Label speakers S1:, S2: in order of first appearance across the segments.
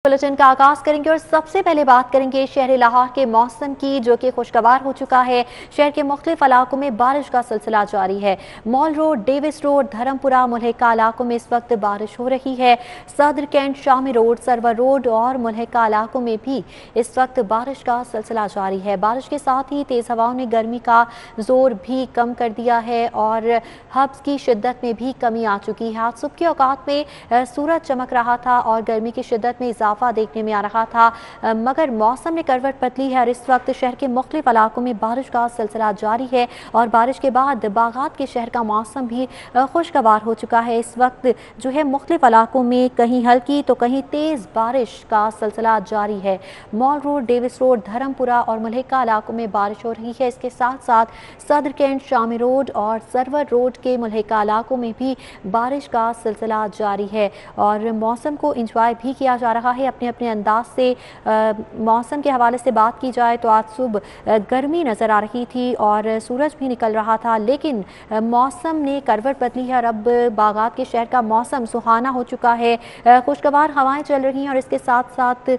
S1: Bulletin का आगाज करेंगे और सबसे पहले बात करेंगे शहर लाहौर के मौसम की, जो कि खुशगवार हो चुका है। शहर के मुख्तलिफ इलाकों में बारिश का सिलसिला जारी है। Mall road, Davis road, Dharampura, Mulhika इलाकों में इस वक्त बारिश हो रही है। Sadar cantt, Shami road, Sarwar road और मुल्हिका इलाकों में भी इस वक्त बारिश का सिलसिला जारी है। बारिश के साथ ही तेज हवाओं ने गर्मी का जोर भी कम कर दिया है और हब्स की शिद्दत में भी कमी आ चुकी है। आज सुबह के औकात में सूरज चमक रहा था और गर्मी की शिद्दत में इजाफा देखने में आ रहा था, मगर मौसम ने करवट बदली है और इस वक्त शहर के मुख्तलिफ इलाकों में बारिश का सिलसिला जारी है और बारिश के बाद बागात के शहर का मौसम भी खुशगवार हो चुका है। इस वक्त जो है मुख्तलिफ इलाकों में कहीं हल्की तो कहीं तेज बारिश का सिलसिला जारी है। Mall road, Davis road, Dharampura और मुल्हिका इलाकों में बारिश हो रही है। इसके साथ साथ सदर कैंट, शामी रोड और सरवर रोड के मुल्हिका इलाकों में भी बारिश का सिलसिला जारी है और मौसम को इंजॉय भी किया जा रहा है अपने अपने अंदाज से। मौसम के हवाले से बात की जाए तो आज सुबह गर्मी नज़र आ रही थी और सूरज भी निकल रहा था, लेकिन मौसम ने करवट बदली है और अब बागात के शहर का मौसम सुहाना हो चुका है। खुशगवार हवाएं चल रही हैं और इसके साथ साथ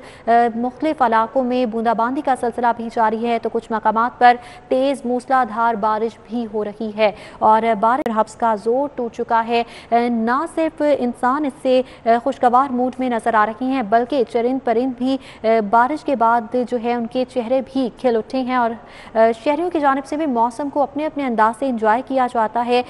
S1: मुख्तलिफ इलाकों में बूंदाबांदी का सिलसिला भी जारी है, तो कुछ मकामात पर तेज़ मूसलाधार बारिश भी हो रही है और बारिश हब्स का जोर टूट चुका है। ना सिर्फ इंसान इससे खुशगवार मूड में नज़र आ रही हैं, बल्कि चरिंद परिंद भी बारिश के बाद जो है उनके चेहरे भी खिल उठे हैं और शहरियों की जानिब से भी मौसम को अपने अपने अंदाज से इंजॉय किया जाता है।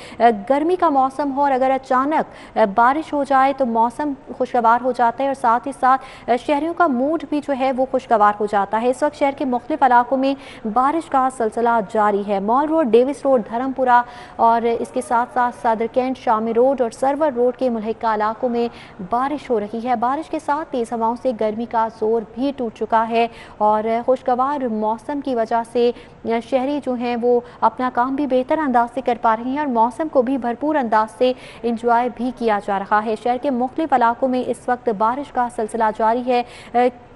S1: गर्मी का मौसम हो और अगर अचानक बारिश हो जाए तो मौसम खुशगवार हो जाता है और साथ ही साथ शहरियों का मूड भी जो है वो खुशगवार हो जाता है। इस वक्त शहर के मुख्तलिफ इलाकों में बारिश का सिलसिला जारी है। Mall road, Davis road, Dharampura और इसके साथ साथ सदर कैंट, शामी रोड और सरवर रोड के मुल्हिका इलाकों में बारिश हो रही है। बारिश के साथ तेज़ हवाओं से गर्मी का जोर भी टूट चुका है और खुशगवार मौसम की वजह से शहरी जो हैं वो अपना काम भी बेहतर अंदाज से कर पा रही हैं और मौसम को भी भरपूर अंदाज से इंजॉय भी किया जा रहा है। शहर के मुख्तलिफ इलाकों में इस वक्त बारिश का सिलसिला जारी है।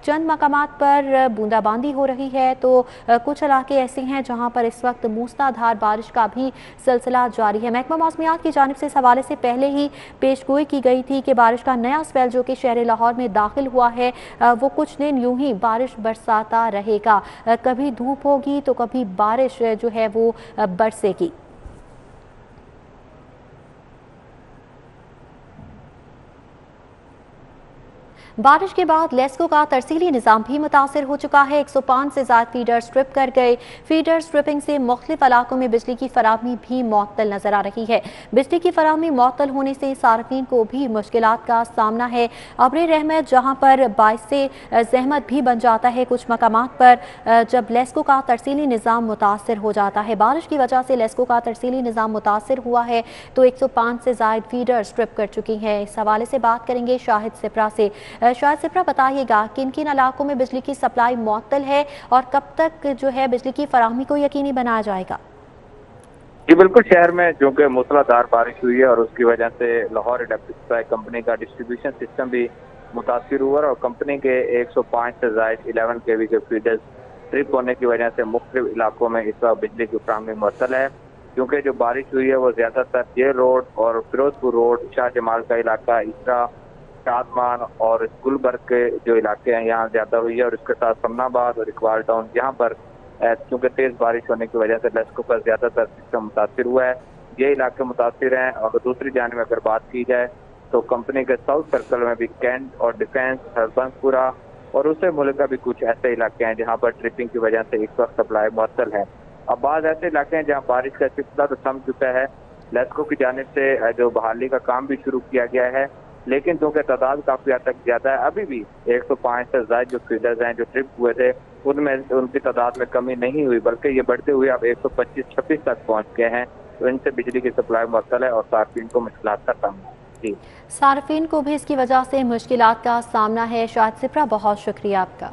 S1: चंद मकामात पर बूंदाबांदी हो रही है, तो कुछ इलाके ऐसे हैं जहां पर इस वक्त मूसलाधार बारिश का भी सिलसिला जारी है। महकमा मौसमियात की जानिब से इस हवाले से पहले ही पेशगोई की गई थी कि बारिश का नया स्पेल जो कि शहर लाहौर में दाखिल हुआ है वो कुछ दिन यूं ही बारिश बरसाता रहेगा। कभी धूप होगी तो कभी बारिश जो है वो बरसेगी। बारिश के बाद लेस्को का तरसीली निज़ाम भी मुतासिर हो चुका है। 105 से ज़्यादा फीडर स्ट्रिप कर गए। फीडर स्ट्रिपिंग से मुख्तलिफ इलाकों में बिजली की फराहमी भी मुअत्तल नज़र आ रही है। बिजली की फराहमी मुअत्तल होने से सार्फिन को भी मुश्किलात का सामना है। अब्र रहमत जहाँ पर बाइस से जहमत भी बन जाता है कुछ मकामात पर जब लेस्को का तरसीली निज़ाम मुतासिर हो जाता है। बारिश की वजह से लेस्को का तरसीली निज़ाम मुतासिर हुआ है तो 105 से ज़्यादा फीडर स्ट्रिप कर चुकी हैं। इस हवाले से बात करेंगे शाहिद सिप्रा से। शाहिद सिप्रा, बताइएगा किन किन इलाकों में बिजली की सप्लाई मुअत्तल है और कब तक जो है बिजली की फराहमी को यकीनी बनाया जाएगा?
S2: जी बिल्कुल, शहर में जो कि मूसलाधार बारिश हुई है और उसकी वजह से लाहौर इलेक्ट्रिक सप्लाई कंपनी का डिस्ट्रीब्यूशन सिस्टम भी मुतासिर हुआ और कंपनी के 105 से ज़ायद 11 kV के फीडर्स ट्रिप होने की वजह से मुख्तलिफ इलाकों में इस वक्त बिजली की फराहमी मुअत्तल है। क्योंकि जो बारिश हुई है वो ज़्यादातर ये रोड और फिरोजपुर रोड, शाह जमाल का इलाका, इसरा, शादमान और गुलबर्ग के जो इलाके हैं यहाँ ज्यादा हुई है और इसके साथ समनाबाद और इकबाल टाउन यहाँ पर क्योंकि तेज बारिश होने की वजह से लेस्को का ज्यादातर सिस्टम मुतासिर हुआ है। ये इलाके मुतासिर हैं। और दूसरी जानिब अगर बात की जाए तो कंपनी के साउथ सर्कल में भी कैंट और डिफेंस, हरबंसपुरा और उससे मुल्क का भी कुछ ऐसे इलाके हैं जहाँ पर ट्रिपिंग की वजह से इस वक्त सप्लाई मुअत्तल है। अब बाद ऐसे इलाके हैं जहाँ बारिश का सिलसिला तो थम चुका है। लेस्को की जानिब से जो बहाली का काम भी शुरू किया गया है, लेकिन जो कि तादाद काफी हद तक ज्यादा है। अभी भी 105 से ज्यादा जो फीडर्स हैं जो ट्रिप हुए थे उनमें उनकी तादाद में कमी नहीं हुई, बल्कि ये बढ़ते हुए अब 125-26 तक पहुंच गए हैं। तो इनसे बिजली की सप्लाई मुअत्तल है और सार्फिन को मुश्किलात का सामना है। जी,
S1: सार्फिन को भी इसकी वजह से मुश्किलात का सामना है। शाहिद सिप्रा, बहुत शुक्रिया आपका।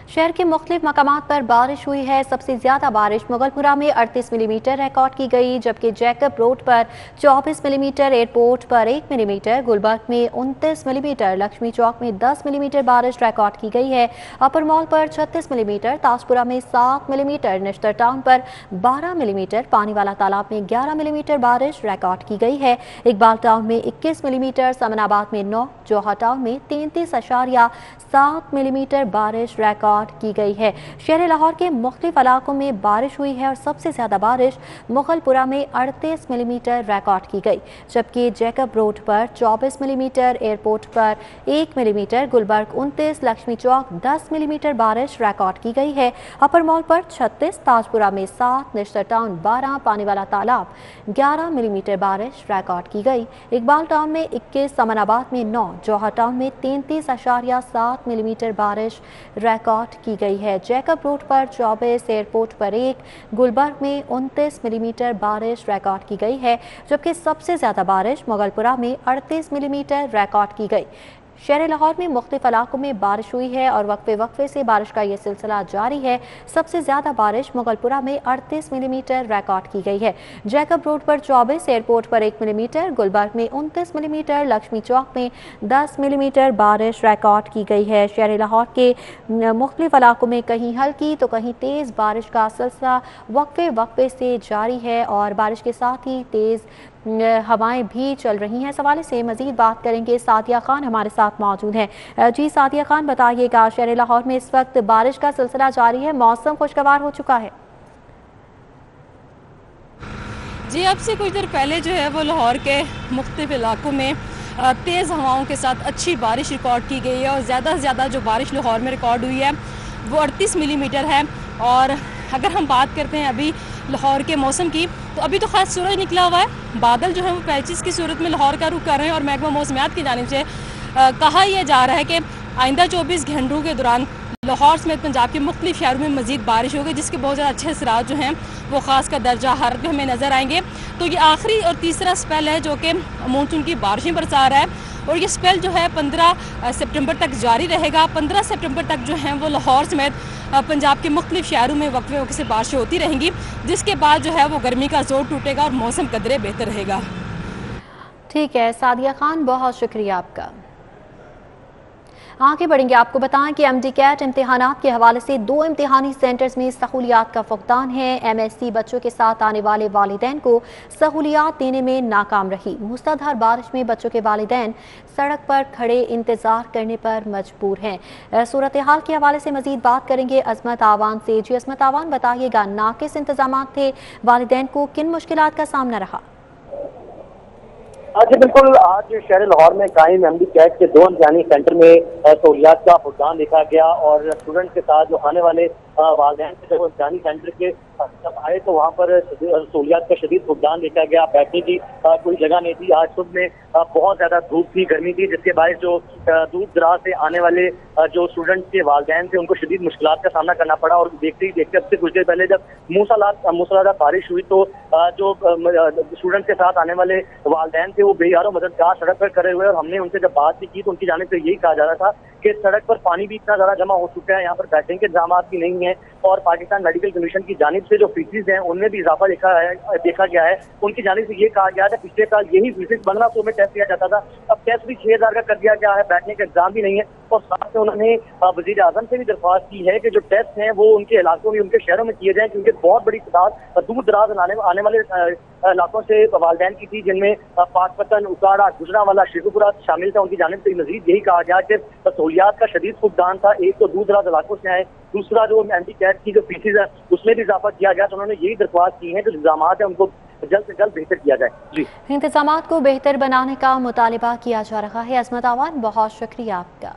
S1: शहर के मुख्तलिफ मकामात पर बारिश हुई है। सबसे ज्यादा बारिश मुगलपुरा में 38 मिलीमीटर रिकॉर्ड की गई, जबकि जैकब रोड पर 24 मिलीमीटर, एयरपोर्ट पर 1 मिलीमीटर, गुलबर्ग में 29 मिलीमीटर, लक्ष्मी चौक में 10 मिलीमीटर बारिश रिकॉर्ड की गई है। अपर मॉल पर 36 मिलीमीटर, ताजपुरा में 7 मिलीमीटर, निश्तर टाउन पर 12 मिलीमीटर, पानीवाला तालाब में 11 मिलीमीटर बारिश रिकॉर्ड की गई है। इकबाल टाउन में 21 मिलीमीटर, समनाबाद में 9, जोहा टाउन में 33.7 मिलीमीटर बारिश रिकॉर्ड की गई है। शहर लाहौर के मुख्तलिफ इलाकों में बारिश हुई है और सबसे ज्यादा बारिश मुगलपुरा में 38 मिलीमीटर रिकॉर्ड की गई, जबकि जैकब रोड पर 24 मिलीमीटर, एयरपोर्ट पर 1 मिलीमीटर, गुलबर्ग 29, लक्ष्मी चौक 10 मिलीमीटर बारिश रिकॉर्ड की गई है। अपर मॉल पर 36, ताजपुरा में 7, निश्तर टाउन 12, पानीवाला तालाब 11 मिलीमीटर बारिश रिकॉर्ड की गई। इकबाल टाउन में 21, समनाबाद में 9, जोहा टाउन में 33.7 मिलीमीटर बारिश रिकॉर्ड की गई है। जैकब रोड पर 24, एयरपोर्ट पर 1, गुलबर्ग में 29 मिलीमीटर बारिश रिकॉर्ड की गई है, जबकि सबसे ज्यादा बारिश मुगलपुरा में 38 मिलीमीटर रिकॉर्ड की गई। शहर लाहौर में मुख्तलिफ इलाकों में बारिश हुई है और वक्फे से बारिश का ये सिलसिला जारी है। सबसे ज्यादा बारिश मुगलपुरा में 38 मिलीमीटर रिकॉर्ड की गई है। जैकब रोड पर 24, एयरपोर्ट पर 1 मिलीमीटर, गुलबर्ग में 29 मिलीमीटर, लक्ष्मी चौक में 10 मिलीमीटर बारिश रिकॉर्ड की गई है। शहर लाहौर के मुख्तलिफ इलाकों में कहीं हल्की तो कहीं तेज़ बारिश का सिलसिला वक्फे से जारी है और बारिश के साथ ही तेज़ हवाएं भी चल रही हैं। इस हवाले से मजीद बात करेंगे, सादिया खान हमारे साथ मौजूद हैं। जी सादिया खान, बताइएगा, शहर लाहौर में इस वक्त बारिश का सिलसिला जारी है, मौसम खुशगवार हो चुका है?
S3: जी, अब से कुछ देर पहले जो है वो लाहौर के मुख्तलिफ इलाकों में तेज़ हवाओं के साथ अच्छी बारिश रिकॉर्ड की गई है और ज़्यादा से ज़्यादा जो बारिश लाहौर में रिकॉर्ड हुई है वो 38 मिलीमीटर है। और अगर हम बात करते हैं अभी लाहौर के मौसम की, तो अभी तो खास सूरज निकला हुआ है, बादल जो है वो पैचेस की सूरत में लाहौर का रुख कर रहे हैं और महकमा मौसमियात की जानिब से कहा यह जा रहा है कि आइंदा 24 घंटों के दौरान लाहौर समेत पंजाब के मुख्तलिफ शहरों में मजीद बारिश होगी, जिसके बहुत ज़्यादा अच्छे असरात जो हैं वो ख़ास का दर्जा हरारत में हमें नज़र आएंगे। तो ये आखिरी और तीसरा स्पेल है जो कि मानसून की बारिशें बरसा रहा है और ये स्पेल जो है 15 सितंबर तक जारी रहेगा। 15 सितंबर तक जो है वो लाहौर समेत पंजाब के मुख्तलिफ शहरों में वक्फे से बारिशें होती रहेंगी, जिसके बाद जो है वो गर्मी का जोर टूटेगा और मौसम कदरे बेहतर रहेगा।
S1: ठीक है सादिया खान, बहुत शुक्रिया आपका। आगे बढ़ेंगे, आपको बताएं कि MD-CAT इम्तिहानात के हवाले से 2 इम्तिहानी सेंटर्स में सहूलियात का फुकदान है। MSc बच्चों के साथ आने वाले वालिदैन को सहूलियात देने में नाकाम रही। मूसलाधार बारिश में बच्चों के वालिदैन सड़क पर खड़े इंतजार करने पर मजबूर हैं। सूरत हाल के हवाले से मजीद बात करेंगे अजमत आवान से। जी अजमत आवान, बताइएगा, नाकिस इंतजाम थे, वालिदैन को किन मुश्किलात का सामना रहा?
S4: जी बिल्कुल, आज शहर लाहौर में कायम MD-CAT के 2 इम्तिहानी सेंटर में सहूलियात का फुकदान देखा गया और स्टूडेंट के साथ जो आने वाले वालिदैन से जब इम्तिहानी सेंटर के जब आए तो वहाँ पर सहूलियात का शदीद फुकदान देखा गया। बैठने की कोई जगह नहीं थी। आज सुबह में बहुत ज़्यादा धूप थी, गर्मी थी, जिसके बायस जो दूर दराज से आने वाले जो स्टूडेंट के वालिदैन थे उनको शदीद मुश्किलात का सामना करना पड़ा। और देखते ही देखते अब से कुछ देर पहले जब मूसलाधार बारिश हुई तो जो स्टूडेंट के साथ आने वाले वालिदैन थे वो बेयारो मददगार सड़क पर खड़े हुए और हमने उनसे जब बात भी की तो उनकी जानिब से यही कहा जा रहा था कि सड़क पर पानी भी इतना ज्यादा जमा हो चुका है, यहाँ पर बैठने के इंतजाम भी नहीं है और पाकिस्तान मेडिकल कमीशन की जानिब से जो फीसिस हैं उनमें भी इजाफा देखा गया है। उनकी जानिब से ये कहा गया था पिछले साल यही फीसिस 1500 में टेस्ट किया जाता था, अब टेस्ट भी 6000 का कर दिया गया है, बैठने का एग्जाम भी नहीं है। और साथ में उन्होंने वजीर आजम से भी दरख्वास्त की है कि जो टेस्ट हैं वो उनके इलाकों में, उनके शहरों में किए जाएं, क्योंकि बहुत बड़ी तादाद दूर दराज आने वाले इलाकों से वालिदैन की थी, जिनमें पाकपतन, उकाड़ा, गुजरावाला, शेखुपुरा शामिल था। उनकी जानिब से मजीद यही कहा गया कि सहूलियात का शदीद फुकदान था। एक तो दूर दराज इलाकों से आए, दूसरा जो MD-CAT की जो फीसिस है उसमें भी इजाफा किया गया। तो उन्होंने यही दरख्वास्त की है जो इंतजाम है उनको जल्द से जल्द बेहतर किया जाए। जी,
S1: इंतजाम को बेहतर बनाने का मुतालिबा किया जा रहा है। अजमत आवान, बहुत शुक्रिया आपका।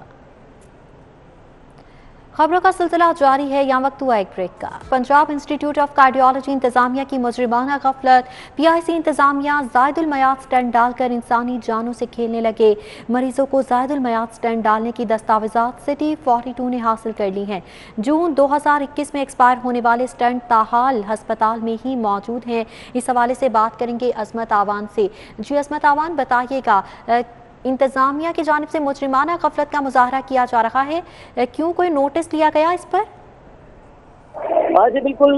S1: खबरों का सिलसिला जारी है, यहाँ वक्त हुआ एक ब्रेक का। पंजाब इंस्टीट्यूट ऑफ कार्डियोलॉजी इंतजामिया की मुजरिमाना गफलत, PIC इंतजामिया जायदुल मयाद स्टेंट डालकर इंसानी जानों से खेलने लगे। मरीजों को जायदुल मयाद स्टेंट डालने की दस्तावेजात सिटी 42 ने हासिल कर ली हैं। जून 2021 में एक्सपायर होने वाले स्टेंट ताहाल हस्पताल में ही मौजूद हैं। इस हवाले से बात करेंगे अजमत आवान से। जी अजमत आवान, बताइएगा, इंतजामिया की जानिब से मुजरिमाना गफलत का मुजाहरा किया जा रहा है, क्यों कोई नोटिस लिया गया इस पर?
S4: जी बिल्कुल,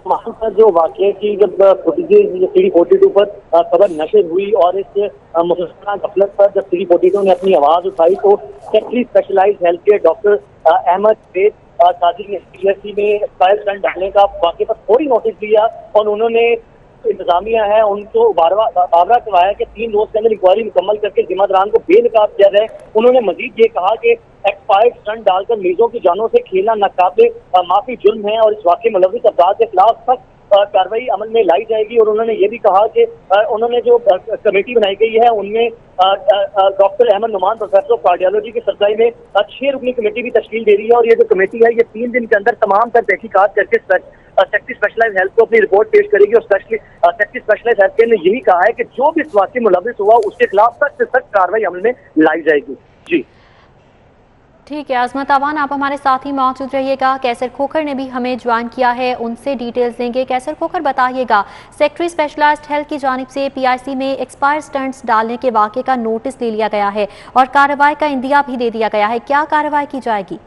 S4: वहाँ पर जो वाकये की जब फुटेजेज CD42 पर खबर नशर हुई और इस मुसलसल गफलत पर जब CD42 ने अपनी आवाज उठाई तो secretary specialised health care doctor Ahmad Beg Qazi ने PSC में फायर स्टंट डालने का वाकये पर फौरी नोटिस दिया और उन्होंने इंतजामिया है उनको बावरा करवाया कि 3 रोज के अंदर इंक्वायरी मुकम्मल करके जिम्मेदारान को बेनकाब किया जाए। उन्होंने मजीद ये कहा कि एक्सपायर्ड स्टंट डालकर मरीजों की जानों से खेलना नाकाबिले माफी जुर्म है और इस वाकये में मुलव्विस अफराद के खिलाफ सख्त कार्रवाई अमल में लाई जाएगी। और उन्होंने ये भी कहा कि उन्होंने जो कमेटी बनाई गई है उनमें doctor Ahmad Numan professor of cardiology की सरकारी में 6 रुकनी कमेटी भी तश्कील दे रही है और ये जो कमेटी है ये 3 दिन के अंदर तमाम तर तहकीकात करके सेक्रेटरी स्पेशलाइज्ड हेल्थ को अपनी रिपोर्ट पेश करेगी। और सेक्रेटरी स्पेशलाइज्ड हेल्थ केयर ने यही कहा है कि जो भी इस वाकये में मुलव्विस हुआ उसके खिलाफ सख्त से सख्त कार्रवाई अमल में लाई जाएगी। जी
S1: ठीक है अजमत अवान, आप हमारे साथ ही मौजूद रहिएगा। कैसर खोखर ने भी हमें ज्वाइन किया है, उनसे डिटेल्स देंगे। कैसर खोखर बताइएगा, सेक्रेटरी स्पेशलाइज्ड हेल्थ की जानिब से PIC में एक्सपायर स्टंट्स डालने के वाक़े का नोटिस ले लिया गया है और कार्रवाई का इंदिया भी दे दिया गया है, क्या कार्रवाई की जाएगी?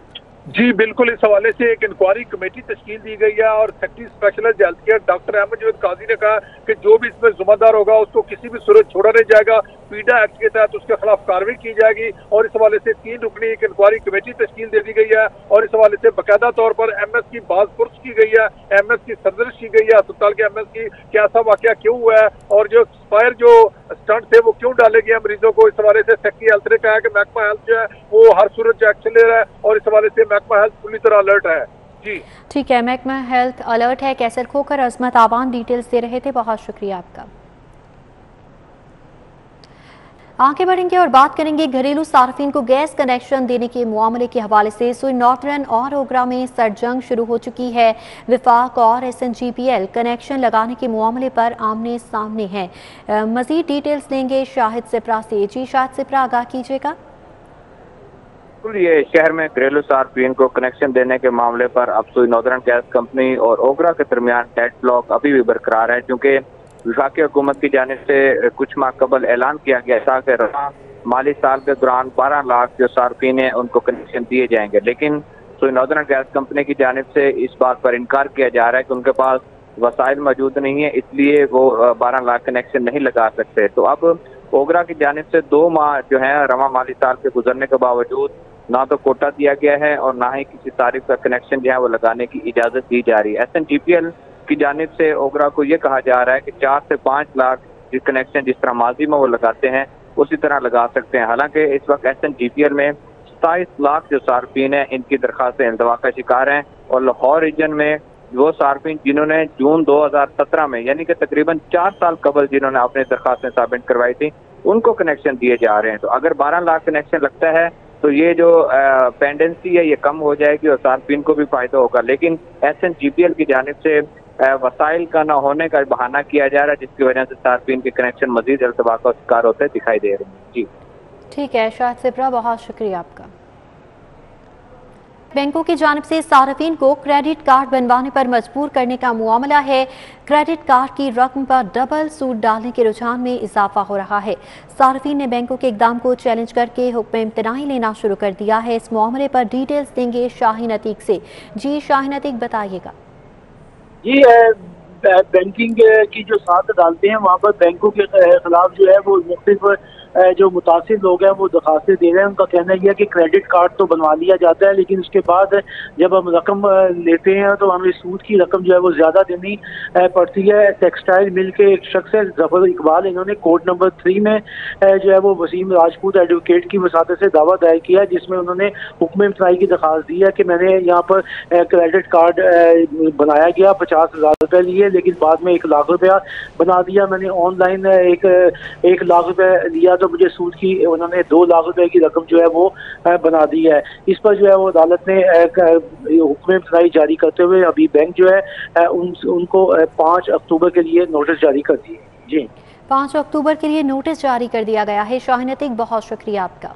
S5: जी बिल्कुल, इस हवाले से एक इंक्वायरी कमेटी तश्कील दी गई है और secretary specialised health care doctor Ahmad Javed Qazi ने कहा कि जो भी इसमें जिम्मेदार होगा उसको किसी भी सूरत छोड़ा नहीं जाएगा, पीडा एक्ट के तहत उसके खिलाफ कार्रवाई की जाएगी। और इस हवाले से 3 रुकनी एक इंक्वायरी कमेटी तश्कील दे दी गई है और इस हवाले से बाकायदा तौर पर MS की बाज़पुर्स की गई है, MS की सर्जरी की गई है अस्पताल के MS की, क्या ऐसा वाकया क्यों हुआ है और जो एक्सपायर जो स्टंट थे वो क्यों डाले गए मरीजों को। इस हवाले से सेक्रेटरी हेल्थ ने कहा है कि महकमा हेल्थ जो है वो हर सूरत जो एक्शन ले रहा है और इस हवाले से महकमा हेल्थ पूरी तरह अलर्ट है। जी
S1: ठीक है, महकमा हेल्थ अलर्ट है। कैसर खोखर अजमत आवान डिटेल्स दे रहे थे, बहुत शुक्रिया आपका। आगे बढ़ेंगे और बात करेंगे घरेलू सार्फिन को गैस कनेक्शन देने के मामले के हवाले से। सुई नॉर्थर्न और ओगरा में सरजंग शुरू हो चुकी है। विफाक और SNGPL कनेक्शन लगाने के मामले पर आमने सामने हैं। मजीद डिटेल्स देंगे शाहिद सिप्रा से। जी शाहिद सिप्रा, आगाह कीजिएगा।
S2: ये शहर में घरेलू सार्फिन को कनेक्शन देने के मामले पर अब सुई नॉर्दर्न गैस कंपनी और ओगरा के दरमियान डेडलॉक अभी भी बरकरार है, क्योंकि वफाकी हुकूमत की जानिब से कुछ माह कबल ऐलान किया गया था कि रवा माली साल के दौरान 12 लाख जो सार्फिन हैं उनको कनेक्शन दिए जाएंगे, लेकिन सुई नॉर्दर्न गैस कंपनी की जानिब से इस बात पर इनकार किया जा रहा है कि उनके पास वसाइल मौजूद नहीं है, इसलिए वो 12 लाख कनेक्शन नहीं लगा सकते। तो अब ओगरा की जानिब से 2 माह जो है रवा माली साल के गुजरने के बावजूद ना तो कोटा दिया गया है और ना ही किसी तारीख का कनेक्शन जो है वो लगाने की इजाजत दी जा रही है। SNGPL की जानिब से ओगरा को ये कहा जा रहा है कि 4 से 5 लाख कनेक्शन जिस तरह माजी में वो लगाते हैं उसी तरह लगा सकते हैं। हालांकि इस वक्त SNGPL में 27 लाख जो सार्फिन हैं इनकी दरखास्तें इंतवा का शिकार हैं और लाहौर रीजन में वो सार्फिन जिन्होंने जून 2017 में यानी कि तकरीबन 4 साल कबल जिन्होंने अपनी दरखास्तें सबमिट करवाई थी उनको कनेक्शन दिए जा रहे हैं। तो अगर 12 लाख कनेक्शन लगता है तो ये जो पेंडेंसी है ये कम हो जाएगी और सार्फिन को भी फायदा होगा, लेकिन SNGPL की जानिब से वसाइल का ना होने का बहाना किया जा रहा है, जिसकी वजह से सार्फिन के कनेक्शन मजीद अल्तबा का शिकार होते दिखाई दे रहे हैं। जी
S1: ठीक है शाहिद सिप्रा, बहुत शुक्रिया आपका। बैंकों की जानिब से सार्फिन को क्रेडिट कार्ड बनवाने पर मजबूर करने का मामला है। क्रेडिट कार्ड की रकम पर डबल सूद डालने के रुझान में इजाफा हो रहा है। सार्फिन ने बैंकों के इकदाम को चैलेंज करके हुक्म इम्तनाई लेना शुरू कर दिया है। इस मामले पर डिटेल्स देंगे शाहीन अतीक से। जी शाहीन अतीक, बताइएगा।
S6: जी बैंकिंग की जो साथ डालते हैं वहाँ पर बैंकों के खिलाफ जो है वो मुख्तलिफ जो मुतासिर लोग हैं वो दरखास्तें दे रहे हैं। उनका कहना यह है कि क्रेडिट कार्ड तो बनवा लिया जाता है, लेकिन उसके बाद जब हम रकम लेते हैं तो हमें सूद की रकम जो है वो ज़्यादा देनी पड़ती है। टेक्सटाइल मिल के एक शख्स है जफर इकबाल, इन्होंने कोड नंबर 3 में जो है वो वसीम राजपूत एडवोकेट की वसात से दावा दायर किया, जिसमें उन्होंने हुक्म इम्तनाई की दरखास्त दी है कि मैंने यहाँ पर क्रेडिट कार्ड बनाया गया 50,000 रुपये लिए, लेकिन बाद में 1 लाख रुपया बना दिया। मैंने ऑनलाइन 1 लाख रुपये लिया तो मुझे सूद की उन्होंने 2 लाख रुपए की रकम जो है वो बना दी है। इस पर जो है वो अदालत ने हुक्म इम्तनाई जारी करते हुए अभी बैंक जो है उनको 5 अक्टूबर के लिए नोटिस जारी कर दिए। जी
S1: 5 अक्टूबर के लिए नोटिस जारी कर दिया गया है। शाहीन अतीक, बहुत शुक्रिया आपका।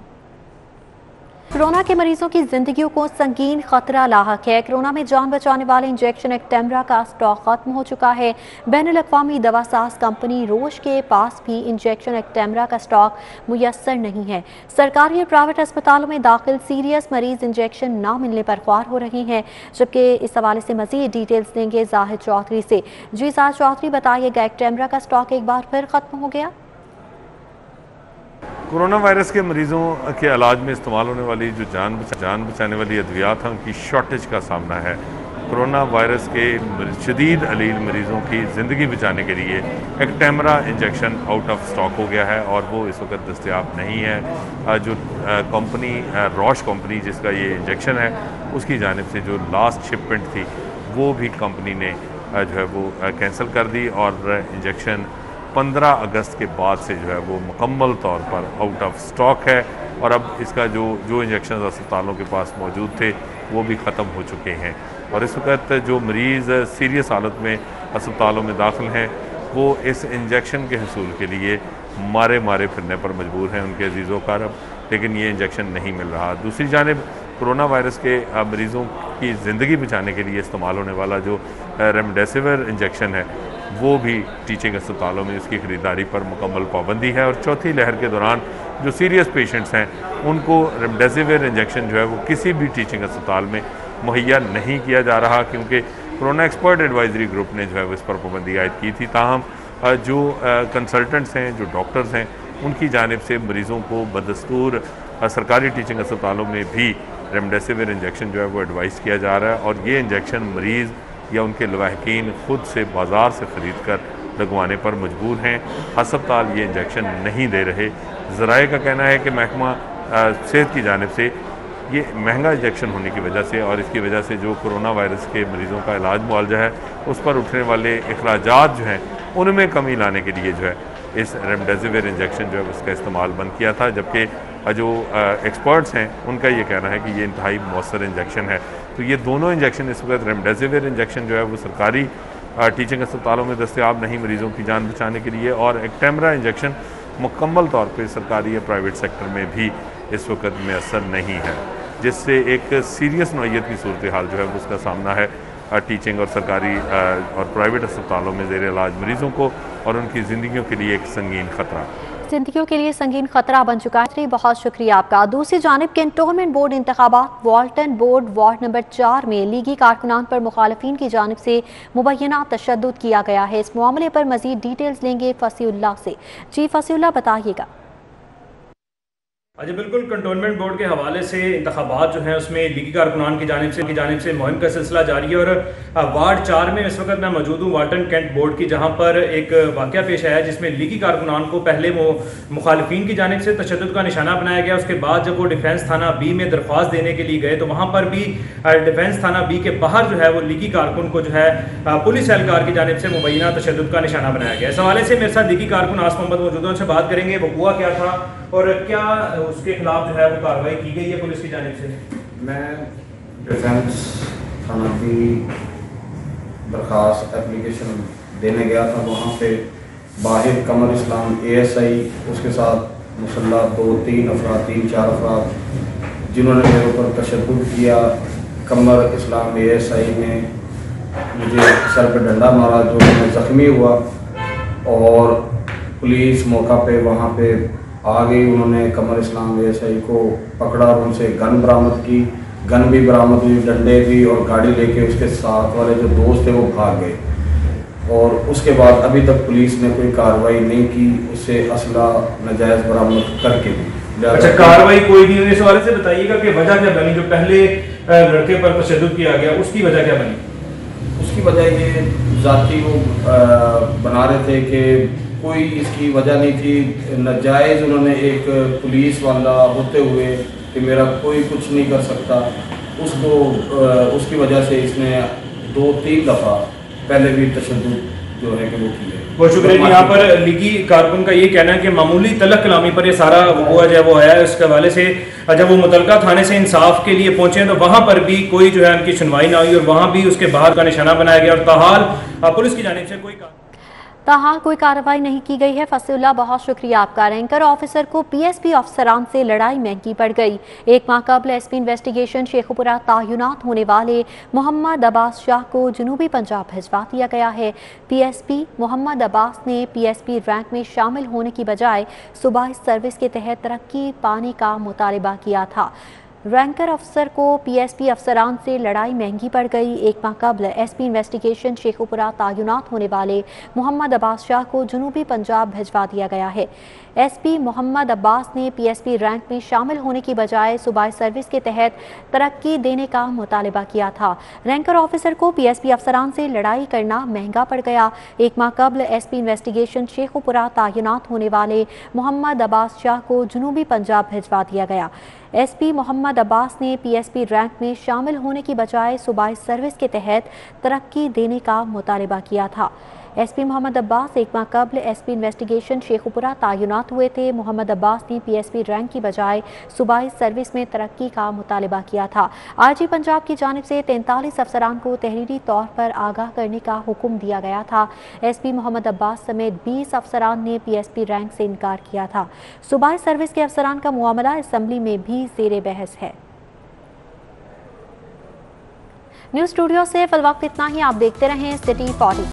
S1: कोरोना के मरीजों की जिंदगियों को संगीन खतरा लाहक है। कोरोना में जान बचाने वाले इंजेक्शन एक्टेमरा का स्टॉक खत्म हो चुका है। बैनुल-अक़वामी दवासाज कंपनी रोश के पास भी इंजेक्शन एक्टेमरा का स्टॉक मुयस्सर नहीं है। सरकारी और प्राइवेट अस्पतालों में दाखिल सीरियस मरीज इंजेक्शन ना मिलने पर ख्वार हो रही हैं। जबकि इस हवाले से मजीद डिटेल्स देंगे जाहिद चौधरी से। जी जाहिद चौधरी, बताइएगा एक्टेमरा का स्टॉक एक बार फिर खत्म हो गया?
S7: कोरोना वायरस के मरीज़ों के इलाज में इस्तेमाल होने वाली जो जान बचाने वाली अद्वियात हैं उनकी शॉर्टेज का सामना है। कोरोना वायरस के शदीद अलील मरीज़ों की ज़िंदगी बचाने के लिए Actemra injection out of stock हो गया है और वो इस वक्त दस्तयाब नहीं है। जो कंपनी रोश कंपनी जिसका ये इंजेक्शन है उसकी जानिब से जो लास्ट शिपमेंट थी वो भी कंपनी ने जो है वो कैंसिल कर दी और इंजेक्शन 15 अगस्त के बाद से जो है वो मुकम्मल तौर पर आउट ऑफ स्टॉक है और अब इसका जो इंजेक्शन अस्पतालों के पास मौजूद थे वो भी ख़त्म हो चुके हैं। और इस वक्त जो मरीज़ सीरियस हालत में अस्पतालों में दाखिल हैं वो इस इंजेक्शन के हसूल के लिए मारे फिरने पर मजबूर हैं उनके अजीज़ों का, लेकिन ये इंजेक्शन नहीं मिल रहा। दूसरी जानिब कोरोना वायरस के मरीज़ों की ज़िंदगी बचाने के लिए इस्तेमाल होने वाला जो रेमडेसिविर इंजेक्शन है वो भी टीचिंग अस्पतालों में उसकी ख़रीदारी पर मुकम्मल पाबंदी है। और चौथी लहर के दौरान जो सीरियस पेशेंट्स हैं उनको रेमडेसिविर इंजेक्शन जो है वो किसी भी टीचिंग अस्पताल में मुहैया नहीं किया जा रहा, क्योंकि कोरोना एक्सपर्ट एडवाइजरी ग्रुप ने जो है इस पर पाबंदी आयद की थी। ताहम जो कंसल्टेंट्स हैं, जो डॉक्टर्स हैं, उनकी जानिब से मरीज़ों को बदस्तूर सरकारी टीचिंग अस्पतालों में भी रेमडेसिविर इंजेक्शन जो है वो एडवाइस किया जा रहा है और ये इंजेक्शन मरीज़ या उनके लवाहकीन खुद से बाज़ार से ख़रीद कर लगवाने पर मजबूर हैं। अस्पताल ये इंजेक्शन नहीं दे रहे। ज़राए का कहना है कि महकमा सेहत की जानिब से ये महंगा इंजेक्शन होने की वजह से और इसकी वजह से जो कोरोना वायरस के मरीज़ों का इलाज मुआवजा है उस पर उठने वाले अखराजात जो हैं उनमें कमी लाने के लिए जो है इस रेमडेसिविर इंजेक्शन जो है उसका इस्तेमाल बंद किया था। जबकि जो एक्सपर्ट्स हैं उनका ये कहना है कि ये इंतहाई मौसर इंजेक्शन है। तो ये दोनों इंजेक्शन इस वक्त रेमडेसिविर इंजेक्शन जो है वो सरकारी टीचिंग अस्पतालों में दस्तयाब नहीं मरीज़ों की जान बचाने के लिए, और एक्टेमरा इंजेक्शन मुकम्मल तौर पे सरकारी या प्राइवेट सेक्टर में भी इस वक्त मैसर नहीं है, जिससे एक सीरियस नौइयत की सूरत हाल जो है उसका सामना है टीचिंग और सरकारी और प्राइवेट अस्पतालों में ज़ेर इलाज मरीज़ों को और उनकी ज़िंदगियों के लिए एक संगीन खतरा
S1: जिंदगियों के लिए संगीन खतरा बन चुका है। बहुत शुक्रिया आपका। दूसरी जानिब कैंटोनमेंट बोर्ड इंतखाबात वाल्टन बोर्ड वार्ड नंबर 4 में लीगी कारकुनान पर मुखालिफिन की जानिब से मुबैना तशद्दुद किया गया है। इस मामले पर मजीद डिटेल्स लेंगे फसीउल्लाह से। जी फसीउल्लाह, बताइएगा।
S8: अच्छा, बिल्कुल कंटोनमेंट बोर्ड के हवाले से इंतखाबात जो हैं उसमें लीगी कारकुनान की जानिब से मुहिम का सिलसिला जारी है और वार्ड 4 में इस वक्त मैं मौजूद हूँ वाल्टन कैंट बोर्ड की, जहाँ पर एक वाक़या पेश आया जिसमें लीगी कारकुनान को पहले मुखालिफिन की जानिब से तशद्दुद का निशाना बनाया गया। उसके बाद जब वो डिफेंस थाना बी में दरख्वास्त देने के लिए गए तो वहाँ पर भी डिफेंस थाना बी के बाहर जो है वो लीगी कारकुन को जो है पुलिस एहलकार की जानिब से मुबैना तशद्दुद का निशाना बनाया गया। इस हवाले से मेरे साथ लीगी कारकुन आस मोहम्मद मौजूद हैं, उनसे बात करेंगे वो हुआ क्या था और क्या उसके खिलाफ जो है वो कार्रवाई की गई है पुलिस की जानिब से।
S9: मैं डिफेंस थाना की दरख्वास्त एप्लीकेशन देने गया था। वहाँ पे बाहिर कमर इस्लाम ASI उसके साथ मुसल्ला 2-3 अफराद 3-4 अफराद जिन्होंने मेरे ऊपर तशद्दुद किया। कमर इस्लाम ASI ने मुझे सर पे डंडा मारा जो मैं ज़ख्मी हुआ और पुलिस मौका पे वहाँ पे आ गई। उन्होंने कमर इस्लाम ASI को पकड़ा और उनसे गन बरामद की। गन भी बरामद हुई, डंडे भी, और गाड़ी लेके उसके साथ वाले जो दोस्त थे वो भाग गए। और उसके बाद अभी तक पुलिस ने कोई कार्रवाई नहीं की उससे असला नाजायज़ बरामद करके भी।
S8: अच्छा, कार्रवाई कोई नहीं हुई। इस हवाले से बताइएगा कि वजह क्या बनी, जो पहले लड़के पर तशद्दुद किया गया उसकी वजह क्या बनी?
S9: उसकी वजह ये ज़ाती वो बना रहे थे कि कोई इसकी वजह नहीं थी, नाजायज़ उन्होंने एक पुलिस वाला होते हुए कि मेरा कोई कुछ नहीं कर सकता उसको उसकी वजह से इसने 2-3 दफ़ा पहले भी तशद्दुद जो है कि वो किया।
S8: बहुत शुक्रिया जी। यहाँ पर लीगी कारकुन का ये कहना है कि मामूली तलक कलामी पर ये सारा हुआ जो है वो है। इसके हवाले से जब वो मुतलका थाने से इंसाफ के लिए पहुंचे तो वहाँ पर भी कोई जो है उनकी सुनवाई ना हुई और वहाँ भी उसके बाहर का निशाना बनाया गया और ताहाल पुलिस की जानिब से कोई
S1: ताहाल कोई कार्रवाई नहीं की गई है। फसीउल्लाह, बहुत शुक्रिया आपका। रैंकर ऑफिसर को पीएसपी अफसरान से लड़ाई महंगी पड़ गई। एक माह कबल एसपी इन्वेस्टिगेशन शेखुपुरा तैनात होने वाले मोहम्मद अब्बास शाह को जनूबी पंजाब भिजवा दिया गया है। पीएसपी मोहम्मद अब्बास ने पीएसपी रैंक में शामिल होने की बजाय सूबाई सर्विस के तहत तरक्की पाने का मुतालबा किया था। रैंकर अफसर को पीएसपी अफसरान से लड़ाई महंगी पड़ गई। एक माह कबल एसपी इन्वेस्टिगेशन शेखुपुरा तैनात होने वाले मोहम्मद अब्बास शाह को जनूबी पंजाब भिजवा दिया गया है। एसपी मोहम्मद अब्बास ने पीएसपी रैंक में शामिल होने की बजाय सूबाई सर्विस के तहत तरक्की देने का मुतालबा किया था। रैंकर ऑफिसर को पीएसपी अफसरान से लड़ाई करना महंगा पड़ गया। एक माह कबल एसपी इन्वेस्टिगेशन शेखुपुरा तैनात होने वाले मोहम्मद अब्बास शाह को जनूबी पंजाब भिजवा दिया गया। एसपी मोहम्मद अब्बास ने पीएसपी रैंक में शामिल होने की बजाय सूबाई सर्विस के तहत तरक्की देने का मुतालबा किया था। एसपी मोहम्मद अब्बास एक माह कबल एसपी इन्वेस्टिगेशन शेखुपुरा तैनात हुए थे। मोहम्मद अब्बास ने पीएसपी रैंक की बजाय सूबाई सर्विस में तरक्की का मुतालबा किया था। आईजी पंजाब की जानिब से 43 अफसरान को तहरीरी तौर पर आगाह करने का हुक्म दिया गया था। एसपी मोहम्मद अब्बास समेत 20 अफसरान ने पीएसपी रैंक से इनकार किया था। सूबाई सर्विस के अफसरान का मामला असम्बली में भी ज़ेरे बहस है। न्यूज़ स्टूडियो से फिलवक्त इतना ही। आप देखते रहें सिटी 40।